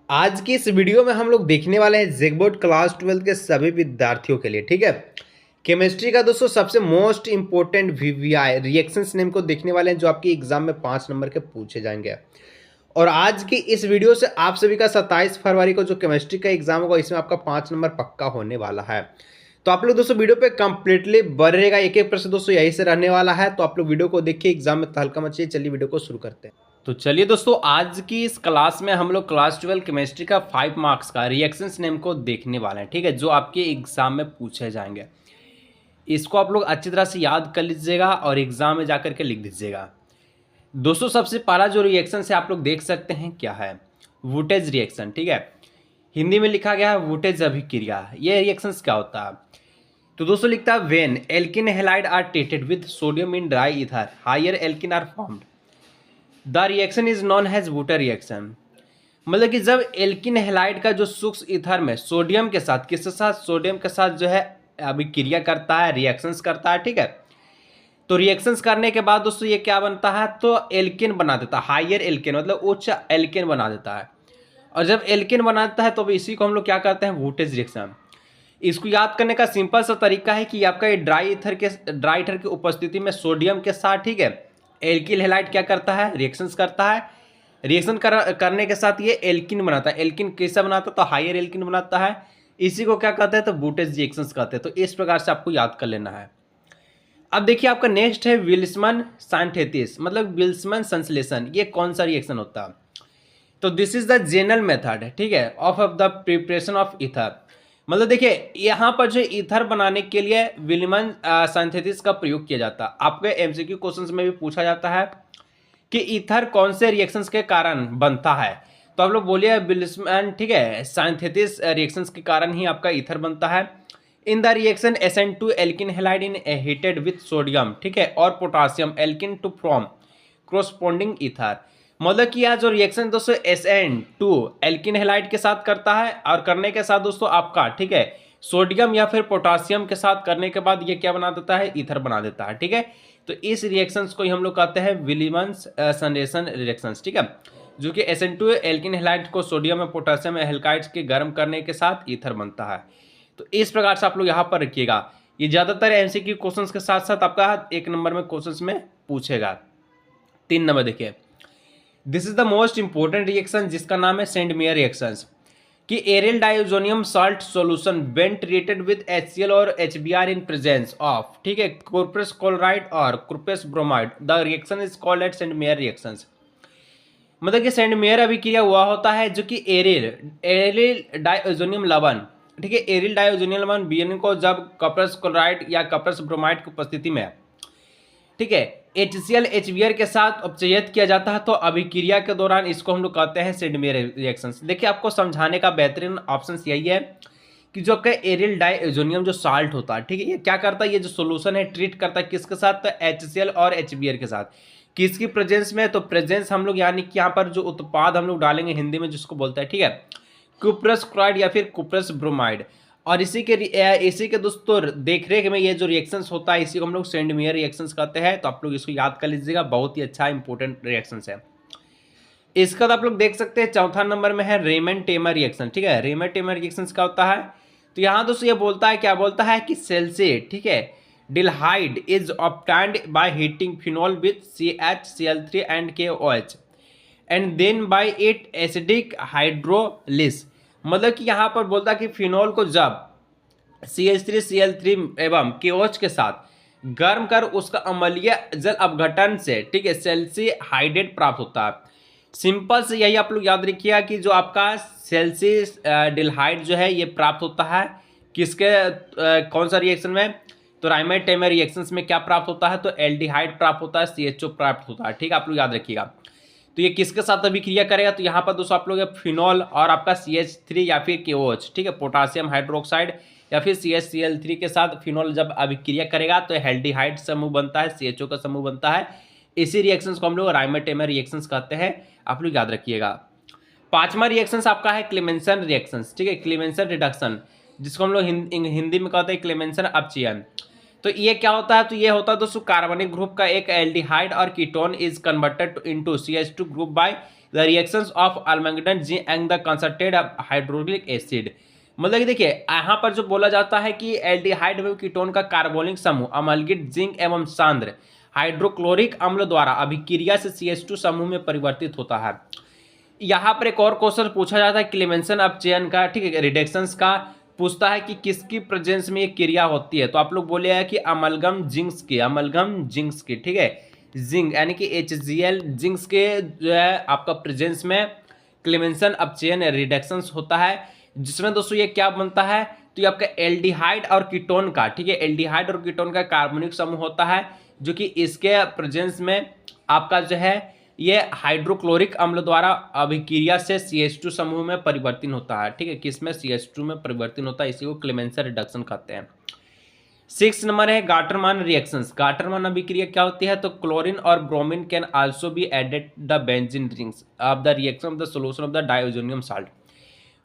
आज की इस वीडियो में हम लोग देखने वाले हैं जेकबोर्ड क्लास 12 के सभी विद्यार्थियों के लिए। ठीक है, केमिस्ट्री का दोस्तों सबसे most important VVI reactions name को देखने वाले हैं जो आपकी एग्जाम में 5 नंबर के पूछे जाएंगे। और आज की इस वीडियो से आप सभी का 27 फरवरी को जो केमिस्ट्री का एग्जाम होगा इसमें आपका 5 नंबर पक्का होने वाला है। तो आप लोग दोस्तों वीडियो पे कंप्लीटली बने रहेगा, एक एक प्रश्न दोस्तों यही से रहने वाला है। तो आप लोग वीडियो को देखिए, एग्जाम में तहलका मचिए। चलिए वीडियो को शुरू करते हैं। तो चलिए दोस्तों, आज की इस क्लास में हम लोग क्लास 12 केमिस्ट्री का 5 मार्क्स का रिएक्शंस नेम को देखने वाले हैं। ठीक है, जो आपके एग्जाम में पूछे जाएंगे। इसको आप लोग अच्छी तरह से याद कर लीजिएगा और एग्जाम में जाकर के लिख दीजिएगा। दोस्तों सबसे पहला जो रिएक्शन है आप लोग देख सकते हैं क्या है, वुटेज रिएक्शन। ठीक है, हिंदी में लिखा गया है वुटेज अभिक्रिया। ये रिएक्शंस क्या होता है? तो दोस्तों लिखता है when alkene halide are treated with sodium in dry ether higher alkene are formed the reaction is non has वुटर reaction. मतलब कि जब एल्किन हैलाइड का जो सूक्ष्म ईथर में सोडियम के साथ किसके साथ, सोडियम के साथ जो है अभिक्रिया करता है, रिएक्शंस करता है। ठीक है, तो रिएक्शंस करने के बाद दोस्तों ये क्या बनता है, तो एल्केन बना देता है, हायर एल्केन मतलब उच्च एल्केन बना देता है। और जब एल्केन बना देता है तो इसी को हम लोग क्या करते हैं, वुटेज रिएक्शन। इसको याद करने का सिंपल सा तरीका है कि आपका ये ड्राई ईथर की उपस्थिति में सोडियम के साथ, ठीक है, एल्किल हैलाइड क्या करता है, रिएक्शंस करता है। रिएक्शन करने के साथ ये एल्किन बनाता है। एल्किन कैसा बनाता है, तो हायर एल्किन बनाता है। इसी को क्या कहते हैं, तो वुटेज रिएक्शंस कहते हैं। तो इस प्रकार से आपको याद कर लेना है। अब देखिए आपका नेक्स्ट है विल्समन सिंथेसिस, मतलब विल्समन संश्लेषण। ये कौन सा रिएक्शन होता है? तो this is the general method, ठीक है, of the preparation of ether. मतलब देखिए यहाँ पर जो ईथर बनाने के लिए विल्समन सिंथेसिस का प्रयोग किया जाता है। आपके एमसीक्यू क्वेश्चंस में भी पूछा जाता है कि ईथर कौन से रिएक्शंस के कारण बनता है। तो आप लोग बोलिए विल्समन, ठीक है, सिंथेसिस रिएक्शंस के कारण ही आपका ईथर बनता है। इन द रिएक्शन SN2 एल्किन halide in heated with sodium, ठीक है, और पोटासियम एल्किन टू फॉर्म कोरस्पोंडिंग ईथर। मतलब कि यह जो रिएक्शन दोस्तों SN2 एल्किन हैलाइड के साथ करता है और करने के साथ दोस्तों आपका, ठीक है, सोडियम या फिर पोटासियम के साथ करने के बाद ये क्या बना देता है, ईथर बना देता है। ठीक है, तो इस रिएक्शंस को हम लोग कहते हैं विल्समन संश्लेषण रिएक्शंस। ठीक है, जो कि SN2 एल्किन हैलाइड को सोडियम और पोटासियम हैलाइड्स के गर्म करने के साथ ईथर बनता है। तो इस प्रकार से आप लोग यहाँ पर रखिएगा। ये ज्यादातर एमसीक्यू क्वेश्चंस के साथ साथ आपका 1 नंबर में क्वेश्चंस में पूछेगा। 3 नंबर देखिए, this is the most important reaction जिसका नाम है सेंड मेयर रिएक्शंस। कि aryl diazonium salt solution when treated with HCl और HBr इन प्रेजेंस ऑफ, ठीक है, कुर्पस क्लोराइड और cuprous bromide the reaction is called at Sandmeyer reactions. मतलब कि सेंड मेयर अभिक्रिया हुआ होता है जो कि एरिल डाइओजोनियम लवण, ठीक है, एरिल डाइओजोनियम लवण बीएन को जब कपरस क्लोराइड या कपरस ब्रोमाइड की उपस्थिति में, ठीक है, HCl HBr के साथ अपचयित किया जाता है। तो अभिक्रिया के दौरान इसको हम लोग कहते हैं सेंड मेयर रिएक्शंस। देखिए आपको समझाने का बेहतरीन ऑप्शन यही है कि जो आपका एरिल डाइओजोनियम जो साल्ट होता है, ठीक है, ये क्या करता है, ये जो सोल्यूशन है ट्रीट करता है किसके साथ, तो HCl और HBr के साथ। किसकी प्रेजेंस में, तो प्रेजेंस हम लोग यानी कि यहाँ पर जो उत्पाद हम लोग डालेंगे हिंदी में जिसको बोलते हैं, ठीक है, कुप्रस क्लोराइड या फिर कुप्रस ब्रोमाइड। और इसी के दोस्तों देखरेख में ये जो रिएक्शंस होता है इसी को हम लोग सेंड मेयर रिएक्शंस कहते हैं। तो आप लोग इसको याद कर लीजिएगा, बहुत ही अच्छा इंपॉर्टेंट रिएक्शंस है। इसका तो आप लोग देख सकते हैं 4 नंबर में है रेमन टेमर रिएक्शन। ठीक है, रेमन टेमर रिएक्शंस क्या होता है, तो यहाँ दोस्तों ये बोलता है, क्या बोलता है कि सेल्सिएट, ठीक है, aldehyde is obtained by heating phenol with CHCl3 and KOH and then by it acidic hydrolysis. मतलब कि यहाँ पर बोलता है कि फिनॉल को जब CH3Cl3 एवं KOH के साथ गर्म कर उसका अम्लीय जल अपघटन से, ठीक है, सेल्सी हाइड्रेट प्राप्त होता है। सिंपल से यही आप लोग याद रखिएगा कि जो आपका सेल्सी डिल्हाइड जो है ये प्राप्त होता है किसके कौन सा रिएक्शन में, तो राइमर टेमर रिएक्शंस में क्या प्राप्त होता है, तो एल्डिहाइड प्राप्त होता है, CHO प्राप्त होता है। ठीक है, आप लोग याद रखिएगा। तो ये किसके साथ अभिक्रिया करेगा, तो यहाँ पर दोस्तों आप लोग फिनॉल और आपका CH3 या फिर KOH, ठीक है, पोटासियम हाइड्रोक्साइड या फिर CHCl3 के साथ फिनॉल जब अभिक्रिया करेगा तो एल्डिहाइड समूह बनता है, CHO का समूह बनता है। इसी रिएक्शंस को हम लोग राइमर टेमर रिएक्शंस कहते हैं, आप लोग याद रखिएगा। 5वां रिएक्शंस आपका है क्लेमेंसन रिएक्शंस, ठीक है, क्लेमेंसन रिडक्शन, जिसको हम लोग हिंदी में कहते हैं क्लेमेंसन अपचयन। तो ये क्या होता है, तो ये होता है दोस्तों कार्बनिक ग्रुप का एक एल्डिहाइड और ketone is converted into CH2 group by the reactions of अल्मंगडन zinc and the concentrated hydrochloric acid. मतलब कि देखिए यहाँ पर जो बोला जाता है कि एल्डिहाइड व कीटोन का कार्बोनिक समूह अमलगिड जिंक एवं सांद्र हाइड्रोक्लोरिक अम्ल द्वारा अभिक्रिया से CH2 समूह में परिवर्तित होता है। यहाँ पर एक और क्वेश्चन पूछा जाता है क्लेमेंसन अपचयन का, ठीक है, रिडक्शंस का पूछता है कि किसकी प्रेजेंस में ये क्रिया होती है। तो आप लोग बोले हैं कि अमलगम जिंक्स की, ठीक है, जिंक यानी कि HCl जिंक्स के जो है आपका प्रेजेंस में क्लेमेंसन अपचयन रिडक्शंस होता है, जिसमें दोस्तों ये क्या बनता है, तो ये आपका एल्डिहाइड और कीटोन का, ठीक है, एल्डिहाइड और कीटोन का कार्बनिक समूह होता है, जो कि इसके प्रेजेंस में आपका जो है ये हाइड्रोक्लोरिक अम्ल द्वारा अभिक्रिया से CH2 समूह में परिवर्तन होता है, ठीक है, किसमें CH2 में परिवर्तन होता है, इसी को क्लेमेंसन रिडक्शन कहते हैं। 6 नंबर है गाटरमान रिएक्शंस। गाटरमान अभिक्रिया क्या होती है, तो क्लोरीन और bromine can also be added the benzene rings of the reaction of the solution of the diazonium salt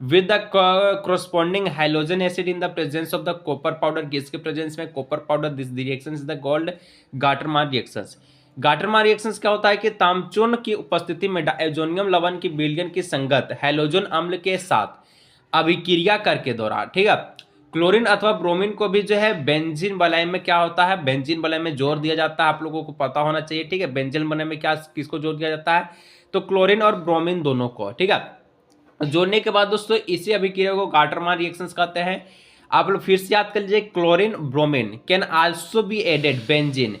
with the corresponding halogen acid in the presence of the copper powder। किसके presence में, copper powder. This reaction is the called Gattermann reactions. Gattermann reactions क्या होता है कि तामचूर्ण की उपस्थिति में डाइओजोनियम लवण की विलयन की संगत हैलोजन अम्ल के साथ अभिक्रिया करके दौरान, ठीक है, क्लोरीन अथवा ब्रोमीन को भी जो है बेंजीन वलय में क्या होता है, बेंजीन वलय में जोड़ दिया जाता है। आप लोगों को पता होना चाहिए, ठीक है, बेंजीन वलय में क्या किसको जोड़ दिया जाता है, तो क्लोरीन और ब्रोमीन दोनों को, ठीक है, जोड़ने के बाद दोस्तों इसी अभिक्रिया को गाटरमान रिएक्शंस कहते हैं। आप लोग फिर से याद कर लीजिए, chlorine bromine can also be added benzene.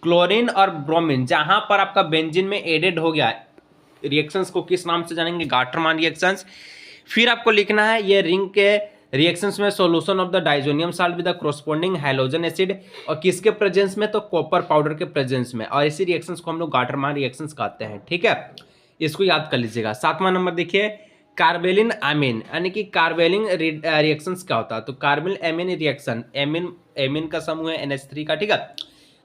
Chlorine और ब्रोमीन जहां पर आपका बेंजीन में एडेड हो गया, रिएक्शंस को किस नाम से जानेंगे, गाटरमान रिएक्शंस। फिर आपको लिखना है ये रिंग के रिएक्शंस में solution of the diazonium salt with the corresponding halogen acid, और किसके प्रेजेंस में, तो कॉपर पाउडर के प्रेजेंस में, और इसी रिएक्शंस को हम लोग गाटरमान रिएक्शंस कहते हैं, ठीक है, इसको याद कर लीजिएगा। 7वां नंबर देखिए, कार्बेलिन एमीन यानी कि कार्बेलिन रिएक्शंस क्या होता है, तो कार्बेल एमीन रिएक्शन, एमीन का समूह है NH3 का, ठीक है,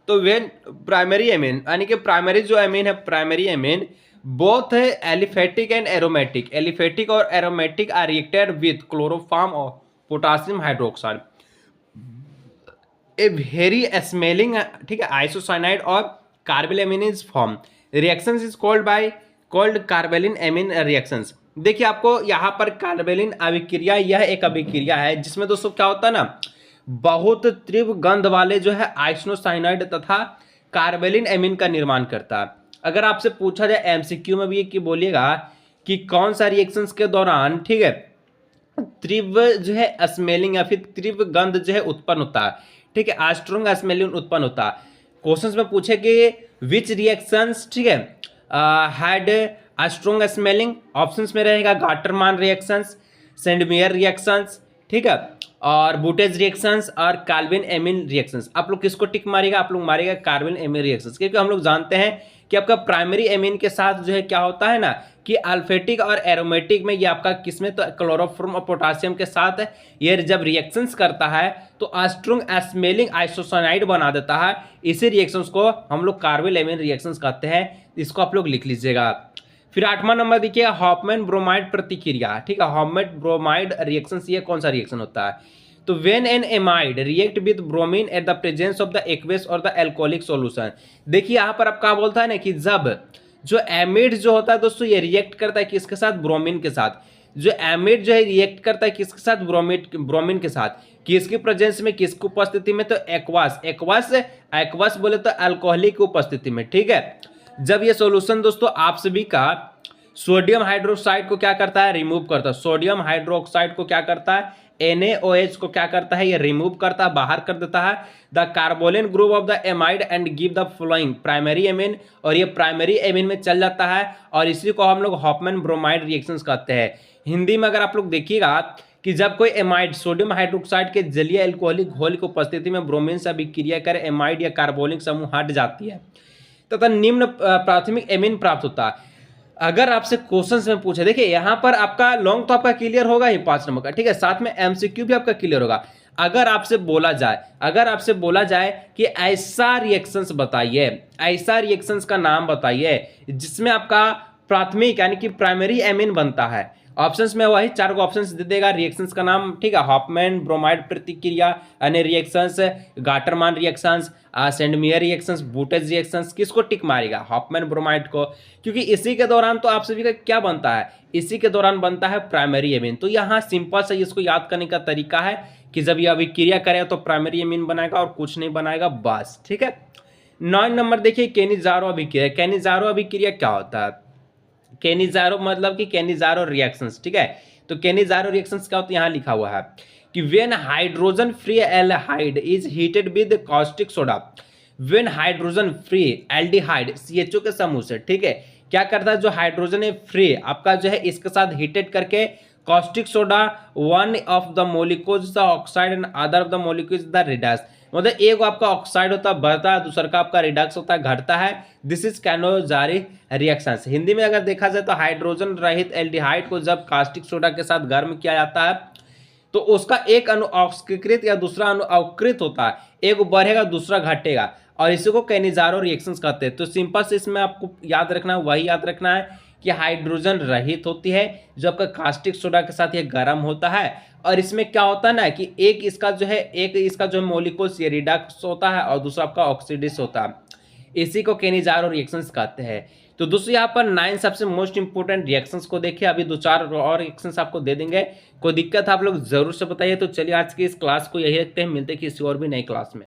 तो वेन प्राइमरी एमीन यानी कि प्राइमरी जो एमीन है, प्राइमरी एमीन बोथ है एलिफेटिक एंड एरोमेटिक, एलिफेटिक और aromatic are reacted with chloroform और potassium hydroxide a very smelling, ठीक है, आइसोसाइनाइड और carbylamine is form. Reactions is called carbylamine reactions. देखिए आपको यहाँ पर कार्बेलिन अभिक्रिया, यह एक अभिक्रिया है जिसमें दोस्तों क्या होता है ना, बहुत तीव्र गंध वाले जो है आइसोसाइनाइड तथा कार्बेलिन एमीन का निर्माण करता है। अगर आपसे पूछा जाए MCQ में भी कि बोलिएगा कि कौन सा रिएक्शंस के दौरान, ठीक है, तीव्र जो है स्मेलिंग या फिर तीव्र गंध जो है उत्पन्न होता है, ठीक है, स्ट्रॉन्ग स्मेलिंग उत्पन्न होता है। क्वेश्चंस में पूछे कि विच रिएक्शंस, ठीक है, हैड स्ट्रॉन्ग स्मेलिंग, ऑप्शंस में रहेगा गाटरमान रिएक्शंस, सेंडमेयर रिएक्शंस, ठीक है, और बुटेज रिएक्शंस और कार्बेन एमीन रिएक्शंस। आप लोग किसको टिक मारेगा, आप लोग मारेगा कार्बेन एमीन रिएक्शंस, क्योंकि हम लोग जानते हैं कि आपका प्राइमरी एमीन के साथ जो है क्या होता है ना कि अल्फेटिक और एरोमेटिक में ये आपका किसमें, तो क्लोरोफॉर्म और पोटासियम के साथ ये जब रिएक्शंस करता है तो स्ट्रॉन्ग स्मेलिंग आइसोसाइनाइड बना देता है। इसी रिएक्शंस को हम लोग कार्बेल एमीन रिएक्शंस कहते हैं, इसको आप लोग लिख लीजिएगा। फिर 8वां नंबर देखिए, हॉफमैन ब्रोमाइड प्रतिक्रिया, ठीक है, हॉफमैन ब्रोमाइड रिएक्शंस, ये कौन सा रिएक्शन होता है, तो when an amide react with bromine at the presence of the aqueous और द एल्कोहलिक सॉल्यूशन। देखिए यहाँ पर आपका बोलता है ना कि जब जो एमिड जो होता है दोस्तों ये रिएक्ट करता है किसके साथ, ब्रोमीन के साथ। जो एमिड जो है रिएक्ट करता है किसके साथ, ब्रोमीन के साथ, किसकी प्रेजेंस में, किसकी उपस्थिति में, तो एक्वास बोले तो अल्कोहलिक की उपस्थिति में, ठीक है। जब ये सॉल्यूशन दोस्तों आप सभी का सोडियम हाइड्रोक्साइड को क्या करता है, रिमूव करता है, सोडियम हाइड्रोक्साइड को क्या करता है, NaOH को क्या करता है, ये रिमूव करता है, बाहर कर देता है the कार्बोलिन group of the amide and give the flowing primary amine, और ये प्राइमरी एमीन में चल जाता है, और इसी को हम लोग हॉफमैन ब्रोमाइड रिएक्शंस कहते हैं। हिंदी में अगर आप लोग देखिएगा कि जब कोई एमाइड सोडियम हाइड्रोक्साइड के जलीय एल्कोहलिक घोल की उपस्थिति में ब्रोमीन से अभिक्रिया कर एमाइड या कार्बोलिक समूह हट जाती है तथा निम्न प्राथमिक एमीन प्राप्त होता है। अगर आपसे क्वेश्चंस में पूछे, देखिए यहाँ पर आपका लॉन्ग तो आपका क्लियर होगा ही 5 नंबर का, ठीक है, साथ में MCQ भी आपका क्लियर होगा। अगर आपसे बोला जाए कि ऐसा रिएक्शंस बताइए, ऐसा रिएक्शंस का नाम बताइए जिसमें आपका प्राथमिक यानी कि प्राइमरी एमीन बनता है, ऑप्शंस में वही 4 को ऑप्शंस दे देगा, रिएक्शंस का नाम, ठीक है, हॉफमैन ब्रोमाइड प्रतिक्रिया, अन्य reactions, Gattermann reactions, Sandmeyer reactions, बूटेज रिएक्शंस, किसको टिक मारेगा? हॉफमैन ब्रोमाइड को, क्योंकि इसी के दौरान तो आप सभी का क्या बनता है, इसी के दौरान बनता है प्राइमरी एमीन। तो यहाँ सिंपल से इसको याद करने का तरीका है कि जब ये अभिक्रिया करे तो प्राइमरी एमीन बनाएगा और कुछ नहीं बनाएगा, बस, ठीक है। 9 नंबर देखिए, केनिज़ारो अभिक्रिया। केनिज़ारो अभिक्रिया क्या होता है? केनिज़ारो मतलब कि केनिज़ारो रिएक्शंस, ठीक है। तो केनिज़ारो रिएक्शंस क्या होता है, यहाँ लिखा हुआ है कि when hydrogen free aldehyde is heated with caustic soda, when hydrogen free aldehyde CHO के समूह से, ठीक है, क्या करता है, जो हाइड्रोजन है फ्री आपका जो है इसके साथ हीटेड करके caustic soda, one of the molecules the oxide and other of the molecules the Redux, मतलब एक आपका ऑक्साइड होता है बढ़ता है, दूसरा का आपका रिडक्स होता है घटता है। This is Cannizzaro reactions. Hindi में अगर देखा जाए तो हाइड्रोजन रहित एल्डिहाइड को जब कास्टिक सोडा के साथ गर्म किया जाता है तो उसका एक अणु ऑक्सीकृत या दूसरा अणु अवकृत होता है, एक बढ़ेगा दूसरा घटेगा, और इसी को कैनिज़ारो रिएक्शंस कहते हैं। तो सिंपल से इसमें आपको याद रखना है, वही याद रखना है कि हाइड्रोजन रहित होती है जो आपका कास्टिक सोडा के साथ ये गर्म होता है, और इसमें क्या होता है ना कि एक इसका जो मोलिक्यूल्स ये रिडक्स होता है और दूसरा आपका ऑक्सीडिस होता है, इसी को केनिज़ारो रिएक्शंस कहते हैं। तो दोस्तों यहाँ पर 9 सबसे मोस्ट इंपोर्टेंट रिएक्शंस को देखिए, अभी 2-4 और रिएक्शंस आपको दे देंगे। कोई दिक्कत आप लोग जरूर से बताइए। तो चलिए आज की इस क्लास को यही रखते हैं, मिलते हैं किसी और भी नई क्लास में।